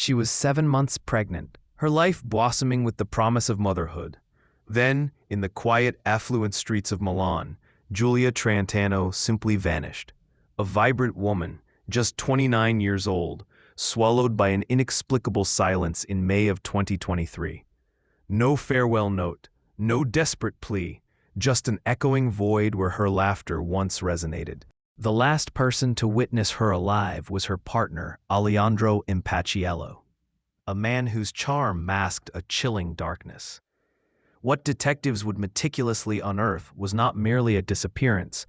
She was 7 months pregnant, her life blossoming with the promise of motherhood. Then, in the quiet, affluent streets of Milan, Julia Traantano simply vanished. A vibrant woman, just 29 years old, swallowed by an inexplicable silence in May of 2023. No farewell note, no desperate plea, just an echoing void where her laughter once resonated. The last person to witness her alive was her partner, Aleandro Impatiello, a man whose charm masked a chilling darkness. What detectives would meticulously unearth was not merely a disappearance,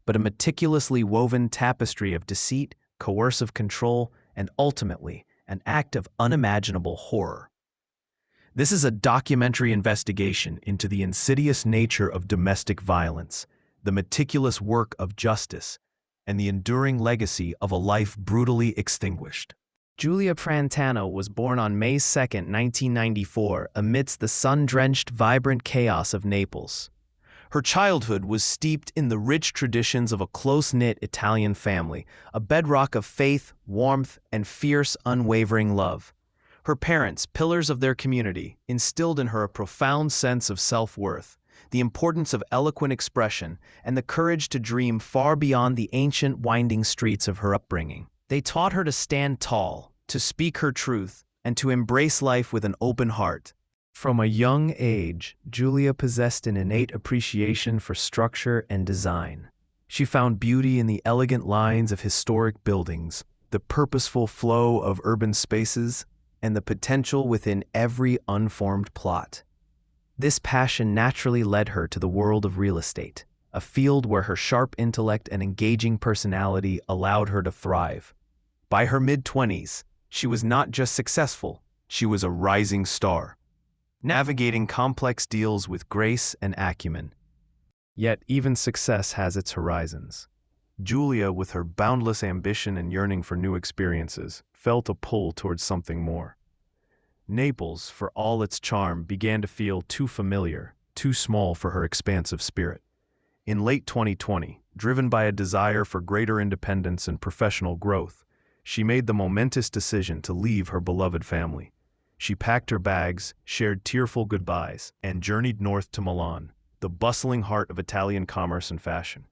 but a meticulously woven tapestry of deceit, coercive control, and ultimately, an act of unimaginable horror. This is a documentary investigation into the insidious nature of domestic violence, the meticulous work of justice, and the enduring legacy of a life brutally extinguished. Julia Traantano was born on May 2, 1994, amidst the sun-drenched, vibrant chaos of Naples. Her childhood was steeped in the rich traditions of a close-knit Italian family, a bedrock of faith, warmth, and fierce, unwavering love. Her parents, pillars of their community, instilled in her a profound sense of self-worth, the importance of eloquent expression, and the courage to dream far beyond the ancient, winding streets of her upbringing. They taught her to stand tall, to speak her truth, and to embrace life with an open heart. From a young age, Julia possessed an innate appreciation for structure and design. She found beauty in the elegant lines of historic buildings, the purposeful flow of urban spaces, and the potential within every unformed plot. This passion naturally led her to the world of real estate, a field where her sharp intellect and engaging personality allowed her to thrive. By her mid-20s, she was not just successful, she was a rising star, navigating complex deals with grace and acumen. Yet even success has its horizons. Julia, with her boundless ambition and yearning for new experiences, felt a pull towards something more. Naples, for all its charm, began to feel too familiar, too small for her expansive spirit. In late 2020, driven by a desire for greater independence and professional growth, she made the momentous decision to leave her beloved family. She packed her bags, shared tearful goodbyes, and journeyed north to Milan, the bustling heart of Italian commerce and fashion.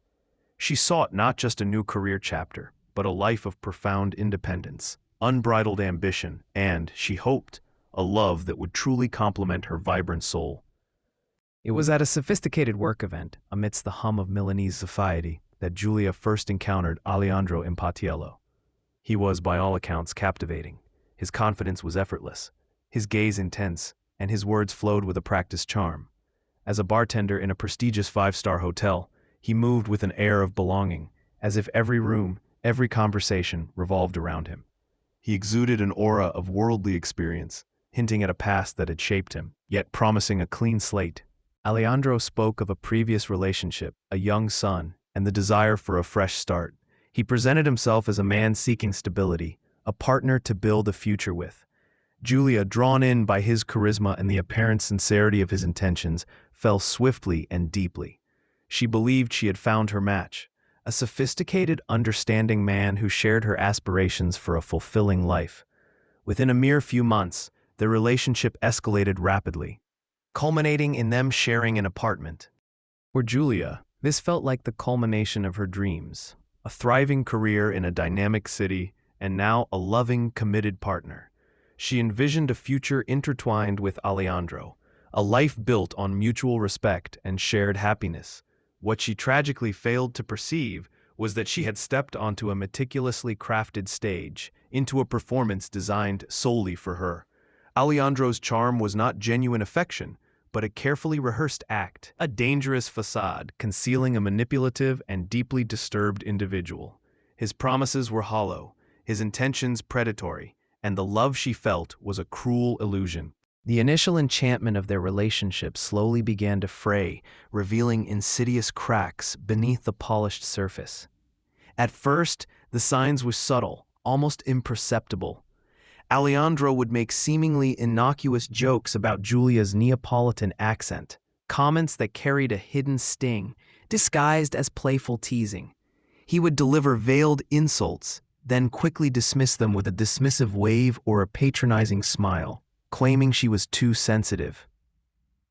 She sought not just a new career chapter, but a life of profound independence, unbridled ambition, and, she hoped, a love that would truly complement her vibrant soul. It was at a sophisticated work event, amidst the hum of Milanese society, that Julia first encountered Aleandro Impatiello. He was, by all accounts, captivating. His confidence was effortless, his gaze intense, and his words flowed with a practiced charm. As a bartender in a prestigious five-star hotel, he moved with an air of belonging, as if every room, every conversation revolved around him. He exuded an aura of worldly experience, hinting at a past that had shaped him, yet promising a clean slate. Aleandro spoke of a previous relationship, a young son, and the desire for a fresh start. He presented himself as a man seeking stability, a partner to build a future with. Julia, drawn in by his charisma and the apparent sincerity of his intentions, fell swiftly and deeply. She believed she had found her match, a sophisticated, understanding man who shared her aspirations for a fulfilling life. Within a mere few months, their relationship escalated rapidly, culminating in them sharing an apartment. For Julia, this felt like the culmination of her dreams, a thriving career in a dynamic city, and now a loving, committed partner. She envisioned a future intertwined with Aleandro, a life built on mutual respect and shared happiness. What she tragically failed to perceive was that she had stepped onto a meticulously crafted stage, into a performance designed solely for her. Aleandro's charm was not genuine affection, but a carefully rehearsed act, a dangerous facade concealing a manipulative and deeply disturbed individual. His promises were hollow, his intentions predatory, and the love she felt was a cruel illusion. The initial enchantment of their relationship slowly began to fray, revealing insidious cracks beneath the polished surface. At first, the signs were subtle, almost imperceptible. Aleandro would make seemingly innocuous jokes about Julia's Neapolitan accent, comments that carried a hidden sting, disguised as playful teasing. He would deliver veiled insults, then quickly dismissed them with a dismissive wave or a patronizing smile, claiming she was too sensitive.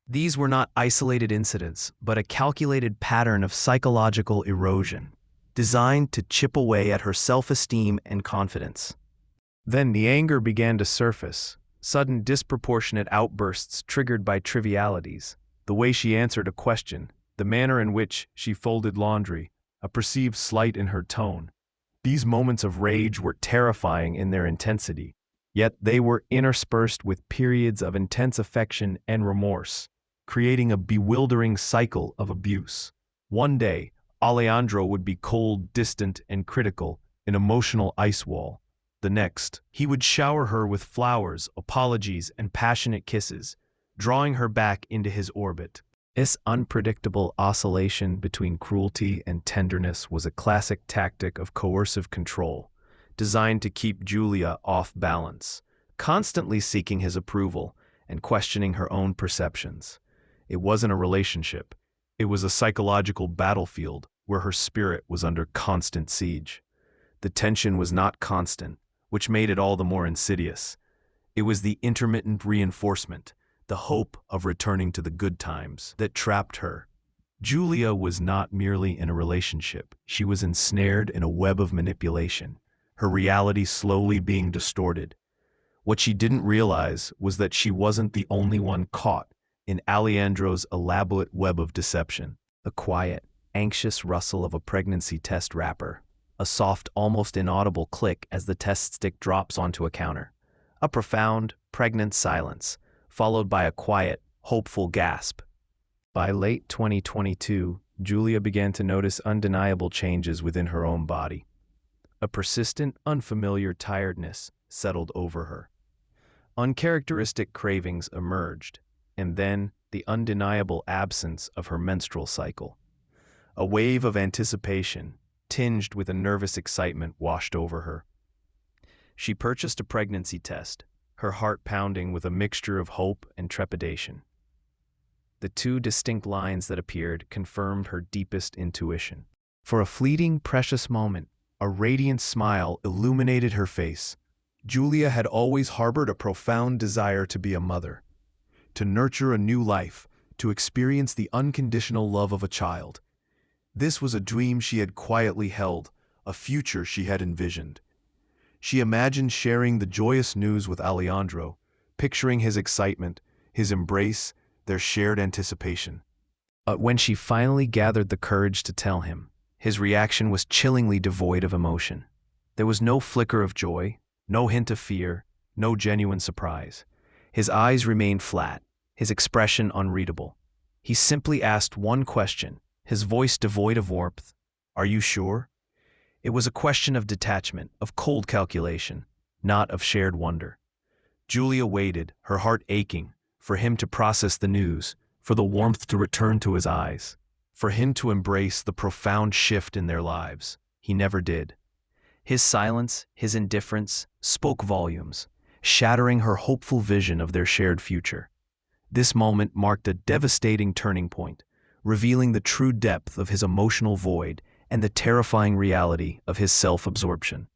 These were not isolated incidents, but a calculated pattern of psychological erosion, designed to chip away at her self-esteem and confidence. Then the anger began to surface, sudden disproportionate outbursts triggered by trivialities, the way she answered a question, the manner in which she folded laundry, a perceived slight in her tone. These moments of rage were terrifying in their intensity, yet they were interspersed with periods of intense affection and remorse, creating a bewildering cycle of abuse. One day, Aleandro would be cold, distant, and critical, an emotional ice wall. The next, he would shower her with flowers, apologies, and passionate kisses, drawing her back into his orbit. This unpredictable oscillation between cruelty and tenderness was a classic tactic of coercive control, designed to keep Julia off balance, constantly seeking his approval and questioning her own perceptions. It wasn't a relationship. It was a psychological battlefield where her spirit was under constant siege. The tension was not constant, which made it all the more insidious. It was the intermittent reinforcement, the hope of returning to the good times, that trapped her. Julia was not merely in a relationship. She was ensnared in a web of manipulation, her reality slowly being distorted. What she didn't realize was that she wasn't the only one caught in Aleandro's elaborate web of deception. The quiet, anxious rustle of a pregnancy test wrapper, a soft, almost inaudible click as the test stick drops onto a counter, a profound, pregnant silence, followed by a quiet, hopeful gasp. By late 2022, Julia began to notice undeniable changes within her own body. A persistent, unfamiliar tiredness settled over her. Uncharacteristic cravings emerged, and then the undeniable absence of her menstrual cycle. A wave of anticipation, tinged with a nervous excitement, washed over her. She purchased a pregnancy test, her heart pounding with a mixture of hope and trepidation. The two distinct lines that appeared confirmed her deepest intuition. For a fleeting, precious moment, a radiant smile illuminated her face. Julia had always harbored a profound desire to be a mother, to nurture a new life, to experience the unconditional love of a child. This was a dream she had quietly held, a future she had envisioned. She imagined sharing the joyous news with Aleandro, picturing his excitement, his embrace, their shared anticipation. But when she finally gathered the courage to tell him, his reaction was chillingly devoid of emotion. There was no flicker of joy, no hint of fear, no genuine surprise. His eyes remained flat, his expression unreadable. He simply asked one question, his voice devoid of warmth. "Are you sure?" It was a question of detachment, of cold calculation, not of shared wonder. Julia waited, her heart aching, for him to process the news, for the warmth to return to his eyes, for him to embrace the profound shift in their lives. He never did. His silence, his indifference, spoke volumes, shattering her hopeful vision of their shared future. This moment marked a devastating turning point, revealing the true depth of his emotional void and the terrifying reality of his self-absorption.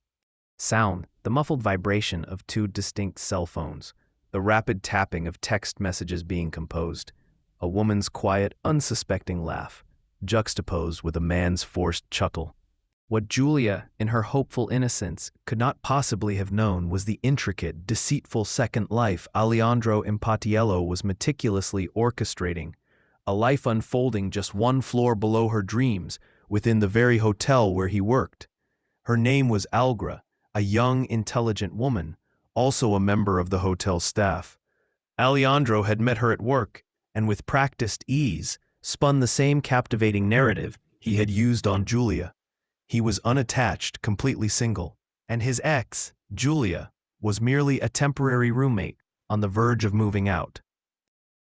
Sound, the muffled vibration of two distinct cell phones, the rapid tapping of text messages being composed, a woman's quiet, unsuspecting laugh, juxtaposed with a man's forced chuckle. What Julia, in her hopeful innocence, could not possibly have known was the intricate, deceitful second life Aleandro Impatiello was meticulously orchestrating, a life unfolding just one floor below her dreams, within the very hotel where he worked. Her name was Algra, a young, intelligent woman, also a member of the hotel staff. Aleandro had met her at work, and with practiced ease, spun the same captivating narrative he had used on Julia. He was unattached, completely single, and his ex, Julia, was merely a temporary roommate, on the verge of moving out.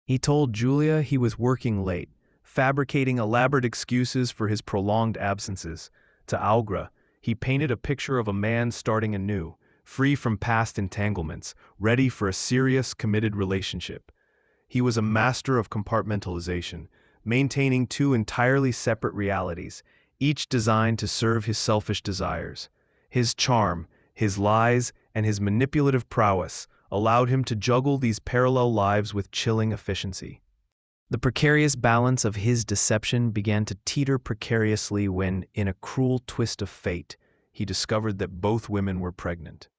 He told Julia he was working late, fabricating elaborate excuses for his prolonged absences. To Algra, he painted a picture of a man starting anew, free from past entanglements, ready for a serious, committed relationship. He was a master of compartmentalization, maintaining two entirely separate realities, each designed to serve his selfish desires. His charm, his lies, and his manipulative prowess allowed him to juggle these parallel lives with chilling efficiency. The precarious balance of his deception began to teeter precariously when, in a cruel twist of fate, he discovered that both women were pregnant.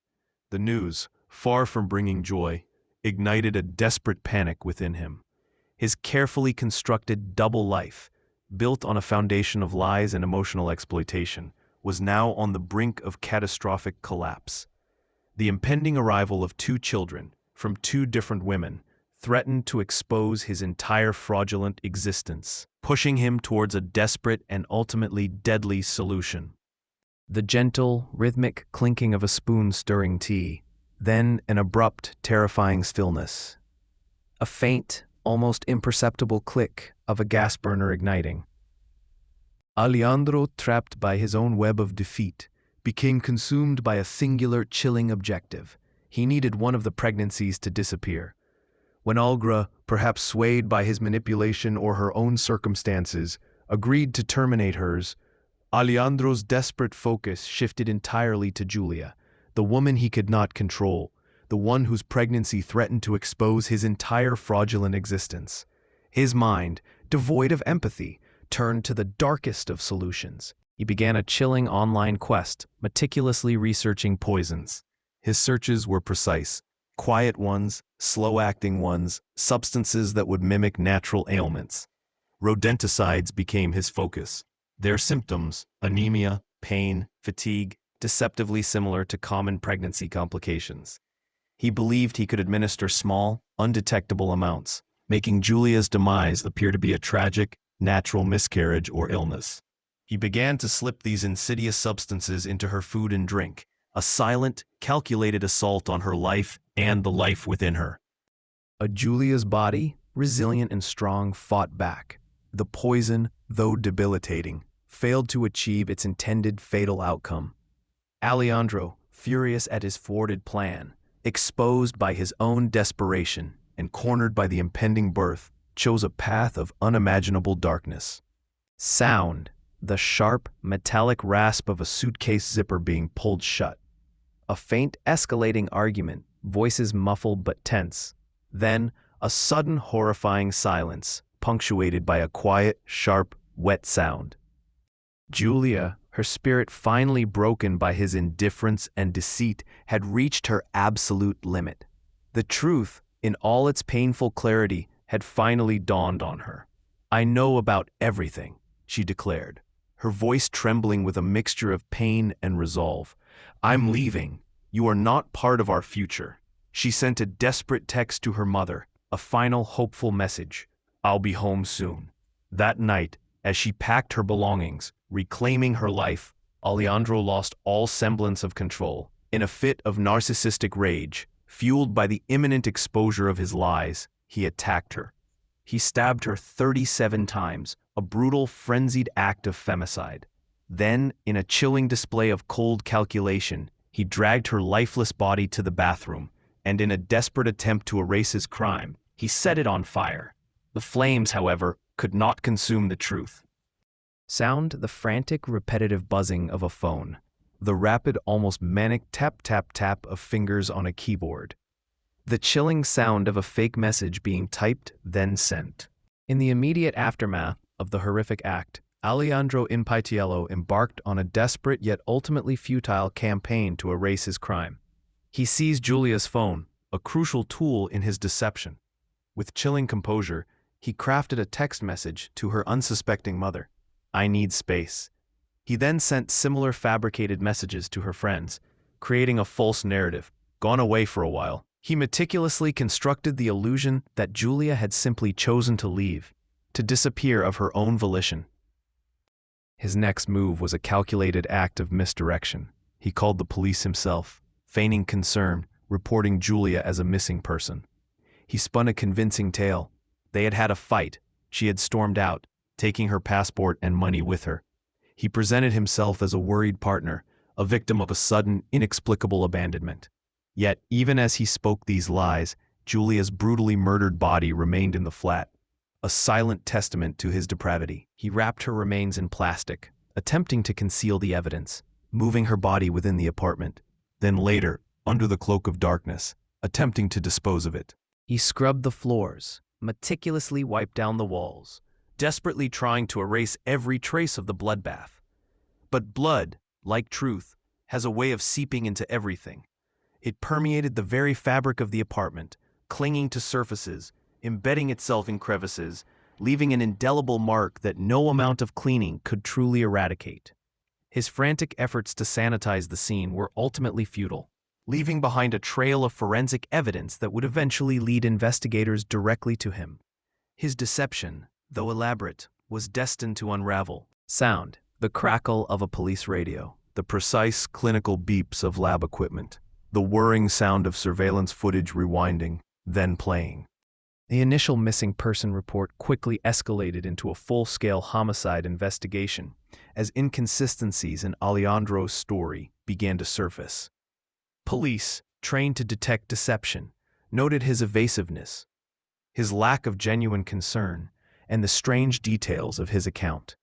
The news, far from bringing joy, ignited a desperate panic within him. His carefully constructed double life, built on a foundation of lies and emotional exploitation, was now on the brink of catastrophic collapse. The impending arrival of two children, from two different women, threatened to expose his entire fraudulent existence, pushing him towards a desperate and ultimately deadly solution. The gentle, rhythmic clinking of a spoon stirring tea, then an abrupt, terrifying stillness. A faint, almost imperceptible click of a gas burner igniting. Aleandro, trapped by his own web of defeat, became consumed by a singular, chilling objective. He needed one of the pregnancies to disappear. When Olga, perhaps swayed by his manipulation or her own circumstances, agreed to terminate hers, Aleandro's desperate focus shifted entirely to Julia, the woman he could not control, the one whose pregnancy threatened to expose his entire fraudulent existence. His mind, devoid of empathy, turned to the darkest of solutions. He began a chilling online quest, meticulously researching poisons. His searches were precise. Quiet ones, slow-acting ones, substances that would mimic natural ailments. Rodenticides became his focus. Their symptoms, anemia, pain, fatigue, deceptively similar to common pregnancy complications. He believed he could administer small, undetectable amounts, making Julia's demise appear to be a tragic, natural miscarriage or illness. He began to slip these insidious substances into her food and drink, a silent, calculated assault on her life and the life within her. Julia's body, resilient and strong, fought back. The poison, though debilitating, failed to achieve its intended fatal outcome. Aleandro, furious at his thwarted plan, exposed by his own desperation and cornered by the impending birth, chose a path of unimaginable darkness. Sound, the sharp, metallic rasp of a suitcase zipper being pulled shut. A faint, escalating argument, voices muffled but tense. Then, a sudden, horrifying silence, punctuated by a quiet, sharp, wet sound. Julia, her spirit finally broken by his indifference and deceit, had reached her absolute limit. The truth, in all its painful clarity, had finally dawned on her. "I know about everything," she declared, her voice trembling with a mixture of pain and resolve. "I'm leaving. You are not part of our future." She sent a desperate text to her mother, a final hopeful message. "I'll be home soon." That night, as she packed her belongings, reclaiming her life, Aleandro lost all semblance of control. In a fit of narcissistic rage, fueled by the imminent exposure of his lies, he attacked her. He stabbed her 37 times, a brutal, frenzied act of femicide. Then, in a chilling display of cold calculation, he dragged her lifeless body to the bathroom, and in a desperate attempt to erase his crime, he set it on fire. The flames, however, could not consume the truth. Sound the frantic, repetitive buzzing of a phone, the rapid, almost manic tap-tap-tap of fingers on a keyboard. The chilling sound of a fake message being typed, then sent. In the immediate aftermath of the horrific act, Aleandro Impatiello embarked on a desperate yet ultimately futile campaign to erase his crime. He seized Julia's phone, a crucial tool in his deception. With chilling composure, he crafted a text message to her unsuspecting mother. "I need space." He then sent similar fabricated messages to her friends, creating a false narrative. Gone away for a while, he meticulously constructed the illusion that Julia had simply chosen to leave, to disappear of her own volition. His next move was a calculated act of misdirection. He called the police himself, feigning concern, reporting Julia as a missing person. He spun a convincing tale. They had had a fight. She had stormed out, taking her passport and money with her. He presented himself as a worried partner, a victim of a sudden, inexplicable abandonment. Yet, even as he spoke these lies, Julia's brutally murdered body remained in the flat, a silent testament to his depravity. He wrapped her remains in plastic, attempting to conceal the evidence. moving her body within the apartment, then later, under the cloak of darkness, attempting to dispose of it. He scrubbed the floors, meticulously wiped down the walls, desperately trying to erase every trace of the bloodbath. But blood, like truth, has a way of seeping into everything. It permeated the very fabric of the apartment, clinging to surfaces, embedding itself in crevices, leaving an indelible mark that no amount of cleaning could truly eradicate. His frantic efforts to sanitize the scene were ultimately futile, leaving behind a trail of forensic evidence that would eventually lead investigators directly to him. His deception, though elaborate, was destined to unravel. Sound, the crackle of a police radio, the precise clinical beeps of lab equipment, the whirring sound of surveillance footage rewinding, then playing. The initial missing person report quickly escalated into a full-scale homicide investigation as inconsistencies in Aleandro's story began to surface. Police, trained to detect deception, noted his evasiveness, his lack of genuine concern, and the strange details of his account.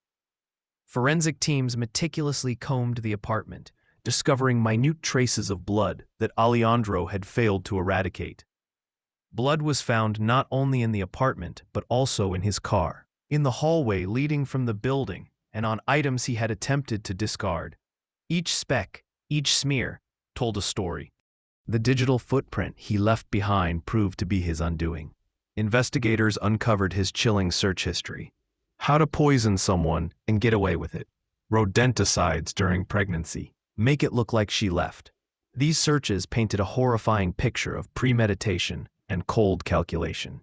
Forensic teams meticulously combed the apartment, discovering minute traces of blood that Aleandro had failed to eradicate. Blood was found not only in the apartment but also in his car, in the hallway leading from the building, and on items he had attempted to discard. Each speck, each smear, told a story. The digital footprint he left behind proved to be his undoing. Investigators uncovered his chilling search history. How to poison someone and get away with it. Rodenticides during pregnancy. Make it look like she left. These searches painted a horrifying picture of premeditation and cold calculation.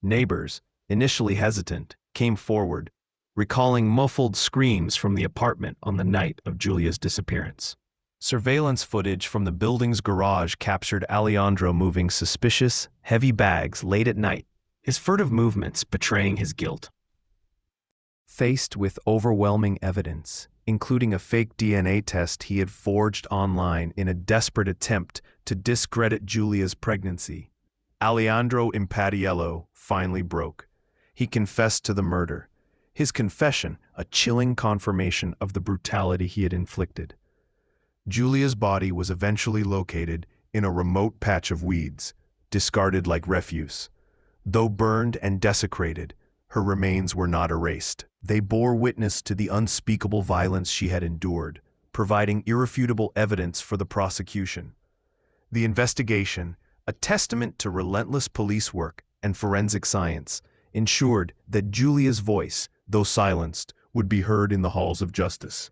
Neighbors, initially hesitant, came forward, recalling muffled screams from the apartment on the night of Julia's disappearance. Surveillance footage from the building's garage captured Aleandro moving suspicious, heavy bags late at night, his furtive movements betraying his guilt. Faced with overwhelming evidence, including a fake DNA test he had forged online in a desperate attempt to discredit Julia's pregnancy, Aleandro Impatiello finally broke. He confessed to the murder, his confession a chilling confirmation of the brutality he had inflicted. Julia's body was eventually located in a remote patch of weeds, discarded like refuse. Though burned and desecrated, her remains were not erased. They bore witness to the unspeakable violence she had endured, providing irrefutable evidence for the prosecution. The investigation, a testament to relentless police work and forensic science, ensured that Julia's voice, though silenced, would be heard in the halls of justice.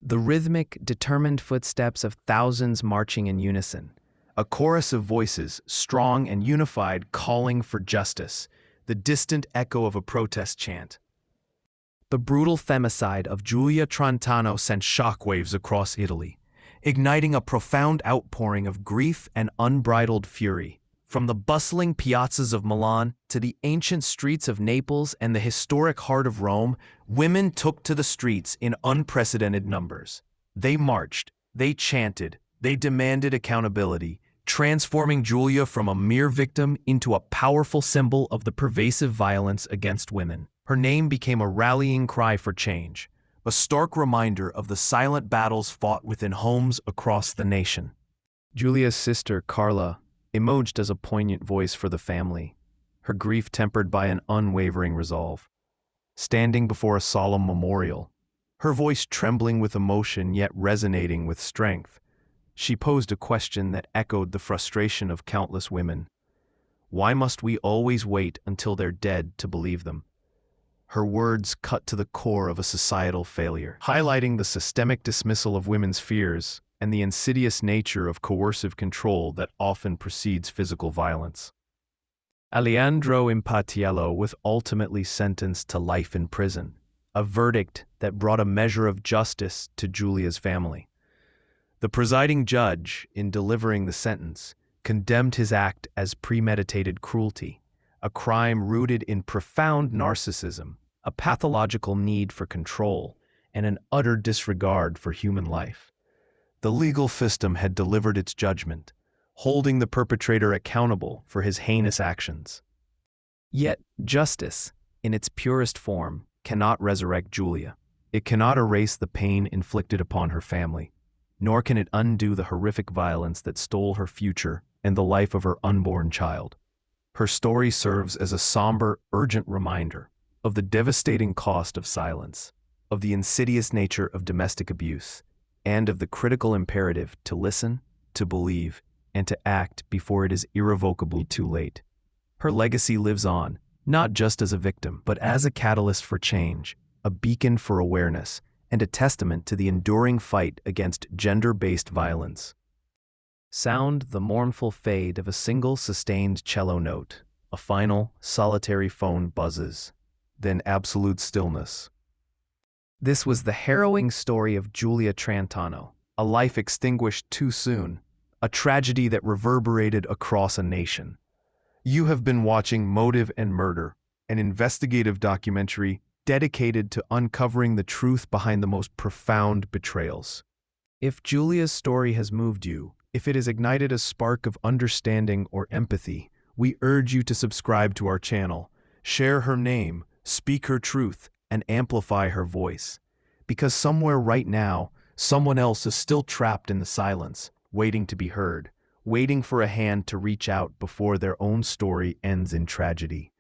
The rhythmic, determined footsteps of thousands marching in unison, a chorus of voices, strong and unified, calling for justice, the distant echo of a protest chant. The brutal femicide of Julia Traantano sent shockwaves across Italy, igniting a profound outpouring of grief and unbridled fury. From the bustling piazzas of Milan to the ancient streets of Naples and the historic heart of Rome, women took to the streets in unprecedented numbers. They marched, they chanted, they demanded accountability, transforming Julia from a mere victim into a powerful symbol of the pervasive violence against women. Her name became a rallying cry for change, a stark reminder of the silent battles fought within homes across the nation. Julia's sister, Carla, emerged as a poignant voice for the family, her grief tempered by an unwavering resolve. Standing before a solemn memorial, her voice trembling with emotion yet resonating with strength, she posed a question that echoed the frustration of countless women. Why must we always wait until they're dead to believe them? Her words cut to the core of a societal failure, highlighting the systemic dismissal of women's fears and the insidious nature of coercive control that often precedes physical violence. Aleandro Impatiello was ultimately sentenced to life in prison, a verdict that brought a measure of justice to Julia's family. The presiding judge, in delivering the sentence, condemned his act as premeditated cruelty, a crime rooted in profound narcissism, a pathological need for control, and an utter disregard for human life. The legal system had delivered its judgment, holding the perpetrator accountable for his heinous actions. Yet, justice, in its purest form, cannot resurrect Julia. It cannot erase the pain inflicted upon her family. nor can it undo the horrific violence that stole her future and the life of her unborn child. Her story serves as a somber, urgent reminder of the devastating cost of silence, of the insidious nature of domestic abuse, and of the critical imperative to listen, to believe, and to act before it is irrevocably too late. Her legacy lives on, not just as a victim, but as a catalyst for change, a beacon for awareness, and a testament to the enduring fight against gender-based violence. Sound the mournful fade of a single sustained cello note. A final, solitary phone buzzes. Then absolute stillness. This was the harrowing story of Julia Traantano, a life extinguished too soon, a tragedy that reverberated across a nation. You have been watching Motive and Murder, an investigative documentary dedicated to uncovering the truth behind the most profound betrayals. If Julia's story has moved you, if it has ignited a spark of understanding or empathy, we urge you to subscribe to our channel, share her name, speak her truth, and amplify her voice. Because somewhere right now, someone else is still trapped in the silence, waiting to be heard, waiting for a hand to reach out before their own story ends in tragedy.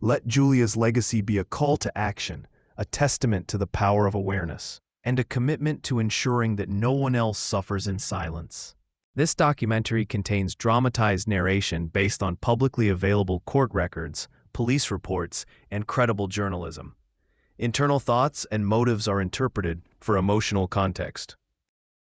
Let Julia's legacy be a call to action, a testament to the power of awareness, and a commitment to ensuring that no one else suffers in silence. This documentary contains dramatized narration based on publicly available court records, police reports, and credible journalism. Internal thoughts and motives are interpreted for emotional context.